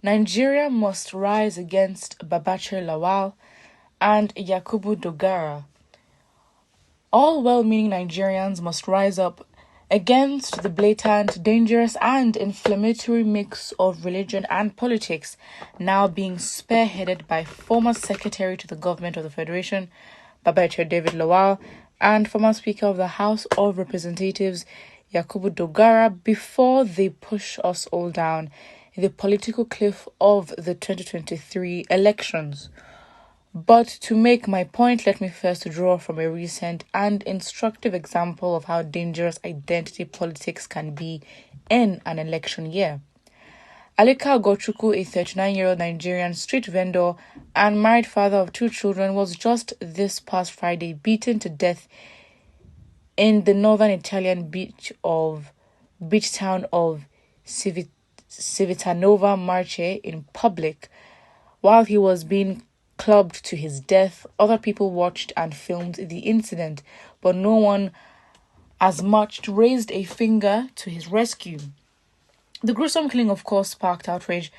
Nigeria must rise against Babachir Lawal and Yakubu Dogara. All well-meaning Nigerians must rise up against the blatant, dangerous and inflammatory mix of religion and politics now being spearheaded by former Secretary to the Government of the Federation, Babachir David Lawal, and former Speaker of the House of Representatives, Yakubu Dogara, before they push us all down the political cliff of the 2023 elections. But to make my point, let me first draw from a recent and instructive example of how dangerous identity politics can be in an election year. Alika Gochuku, a 39-year-old Nigerian street vendor and married father of 2 children, was just this past Friday beaten to death in the northern Italian beach town of Civitanova Marche in public. While he was being clubbed to his death, other people watched and filmed the incident, but no one as much raised a finger to his rescue. The gruesome killing, of course, sparked outrage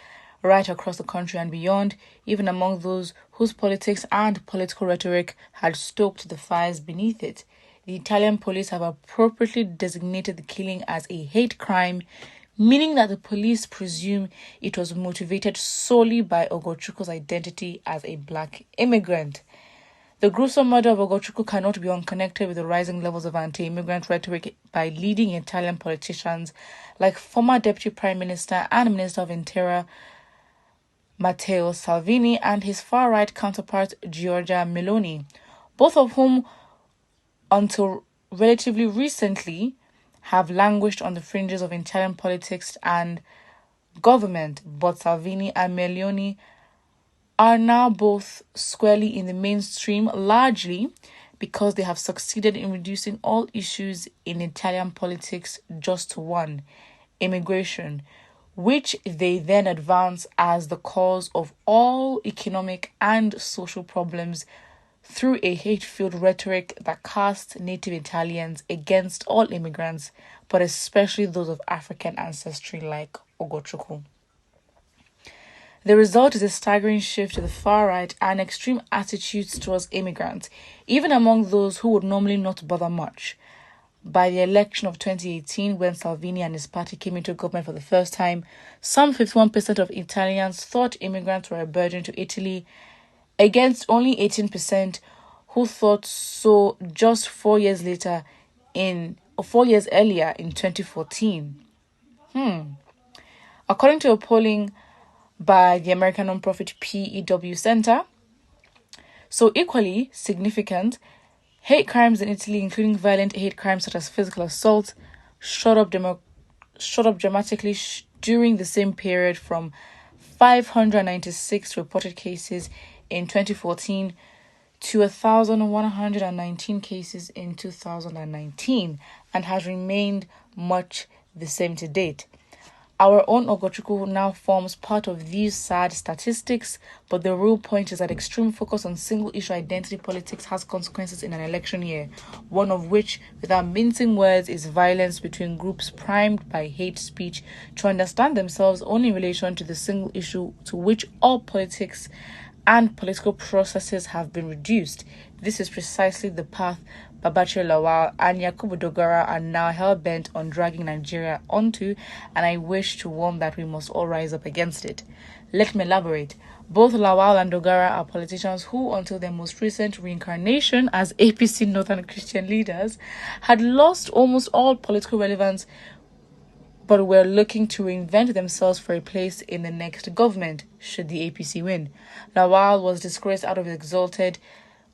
right across the country and beyond, even among those whose politics and political rhetoric had stoked the fires beneath it. The Italian police have appropriately designated the killing as a hate crime, meaning that the police presume it was motivated solely by Ogochuku's identity as a black immigrant. The gruesome murder of Ogochuku cannot be unconnected with the rising levels of anti-immigrant rhetoric by leading Italian politicians like former Deputy Prime Minister and Minister of Interior Matteo Salvini and his far-right counterpart Giorgia Meloni, both of whom, until relatively recently, have languished on the fringes of Italian politics and government, but Salvini and Meloni are now both squarely in the mainstream, largely because they have succeeded in reducing all issues in Italian politics just to one: immigration, which they then advance as the cause of all economic and social problems through a hate-filled rhetoric that casts native Italians against all immigrants, but especially those of African ancestry like Ogochuku. The result is a staggering shift to the far right and extreme attitudes towards immigrants, even among those who would normally not bother much. By the election of 2018, when Salvini and his party came into government for the first time, some 51% of Italians thought immigrants were a burden to Italy, against only 18% who thought so just 4 years earlier in 2014. According to a polling by the American nonprofit PEW Center, so equally significant, hate crimes in Italy, including violent hate crimes such as physical assault, shot up dramatically during the same period, from 596 reported cases in 2014 to 1,119 cases in 2019, and has remained much the same to date. Our own Ogochuku now forms part of these sad statistics, but the real point is that extreme focus on single-issue identity politics has consequences in an election year, one of which, without mincing words, is violence between groups primed by hate speech to understand themselves only in relation to the single issue to which all politics and political processes have been reduced. This is precisely the path Babachir Lawal and Yakubu Dogara are now hell-bent on dragging Nigeria onto, and I wish to warn that we must all rise up against it. Let me elaborate. Both Lawal and Dogara are politicians who, until their most recent reincarnation as APC Northern Christian leaders, had lost almost all political relevance, but were looking to reinvent themselves for a place in the next government, should the APC win. Lawal was disgraced out of his exalted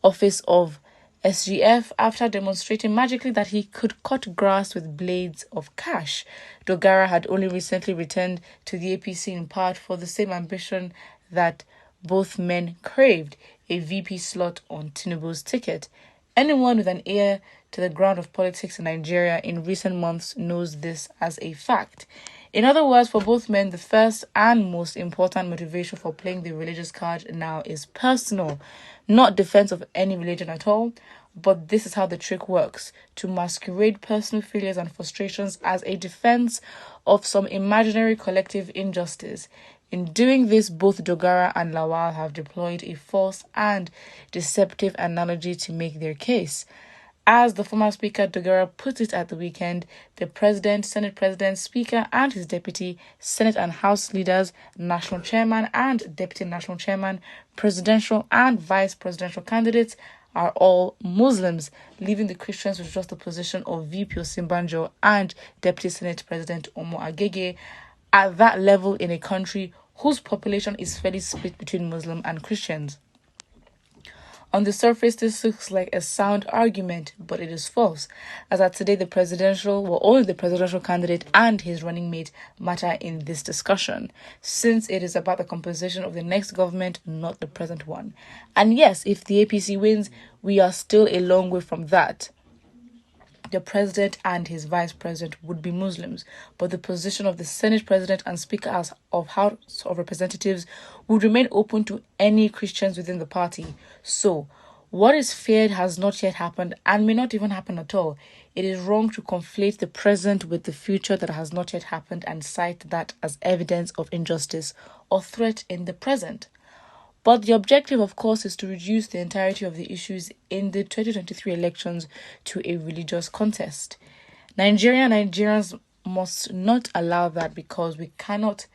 office of SGF after demonstrating magically that he could cut grass with blades of cash. Dogara had only recently returned to the APC in part for the same ambition that both men craved: a VP slot on Tinubu's ticket. Anyone with an ear to the ground of politics in Nigeria in recent months knows this as a fact. In other words, for both men, the first and most important motivation for playing the religious card now is personal, not defense of any religion at all. But this is how the trick works: to masquerade personal failures and frustrations as a defense of some imaginary collective injustice. In doing this, both Dogara and Lawal have deployed a false and deceptive analogy to make their case. As the former Speaker Dogara put it at the weekend, the President, Senate President, Speaker, and his Deputy, Senate and House leaders, National Chairman and Deputy National Chairman, Presidential and Vice Presidential candidates are all Muslims, leaving the Christians with just the position of VP Osinbanjo and Deputy Senate President Omo Agege at that level in a country whose population is fairly split between Muslim and Christians. On the surface, this looks like a sound argument, but it is false, as at today only the presidential candidate and his running mate matter in this discussion, since it is about the composition of the next government, not the present one. And yes, if the APC wins, we are still a long way from that. The president and his vice president would be Muslims, but the position of the Senate president and Speaker of House of Representatives would remain open to any Christians within the party. So, what is feared has not yet happened and may not even happen at all. It is wrong to conflate the present with the future that has not yet happened and cite that as evidence of injustice or threat in the present. But the objective, of course, is to reduce the entirety of the issues in the 2023 elections to a religious contest. Nigerians must not allow that, because we cannot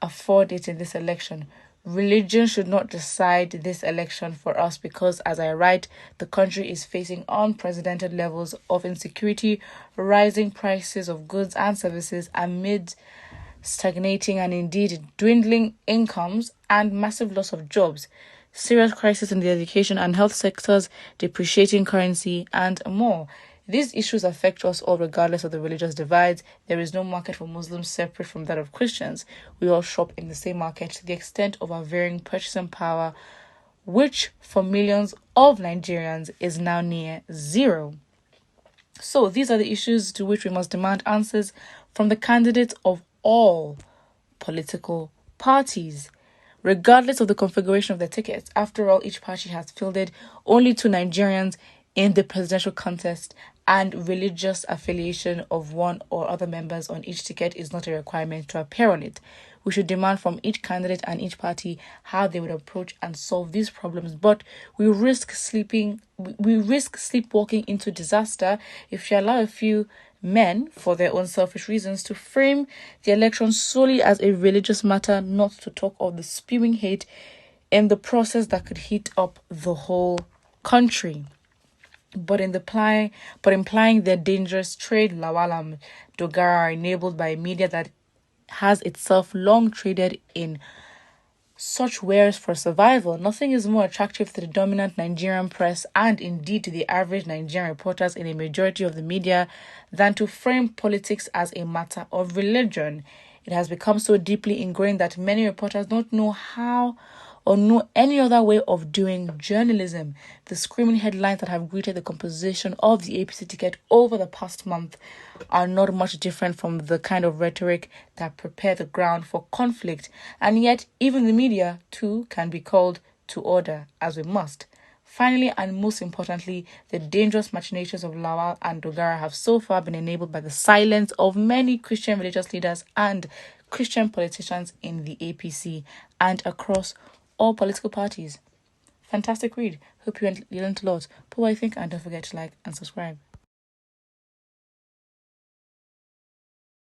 afford it in this election. Religion should not decide this election for us, because, as I write, the country is facing unprecedented levels of insecurity, rising prices of goods and services amid stagnating and indeed dwindling incomes and massive loss of jobs, serious crisis in the education and health sectors, depreciating currency, and more. These issues affect us all regardless of the religious divides. There is no market for Muslims separate from that of Christians. We all shop in the same market to the extent of our varying purchasing power, which for millions of Nigerians is now near zero. So these are the issues to which we must demand answers from the candidates of all political parties, regardless of the configuration of their tickets. After all, each party has fielded only 2 Nigerians in the presidential contest, and religious affiliation of one or other members on each ticket is not a requirement to appear on it. We should demand from each candidate and each party how they would approach and solve these problems, but we risk sleepwalking into disaster if we allow a few men, for their own selfish reasons, to frame the election solely as a religious matter, not to talk of the spewing hate in the process that could heat up the whole country. But implying their dangerous trade, Lawal and Dogara are enabled by a media that has itself long traded in such wares for survival. Nothing is more attractive to the dominant Nigerian press, and indeed to the average Nigerian reporters in a majority of the media, than to frame politics as a matter of religion. It has become so deeply ingrained that many reporters don't know how or know any other way of doing journalism. The screaming headlines that have greeted the composition of the APC ticket over the past month are not much different from the kind of rhetoric that prepare the ground for conflict. And yet, even the media, too, can be called to order, as we must. Finally, and most importantly, the dangerous machinations of Lawal and Dogara have so far been enabled by the silence of many Christian religious leaders and Christian politicians in the APC and across all political parties. Fantastic read. Hope you learned a lot. Put what you think, and don't forget to like and subscribe.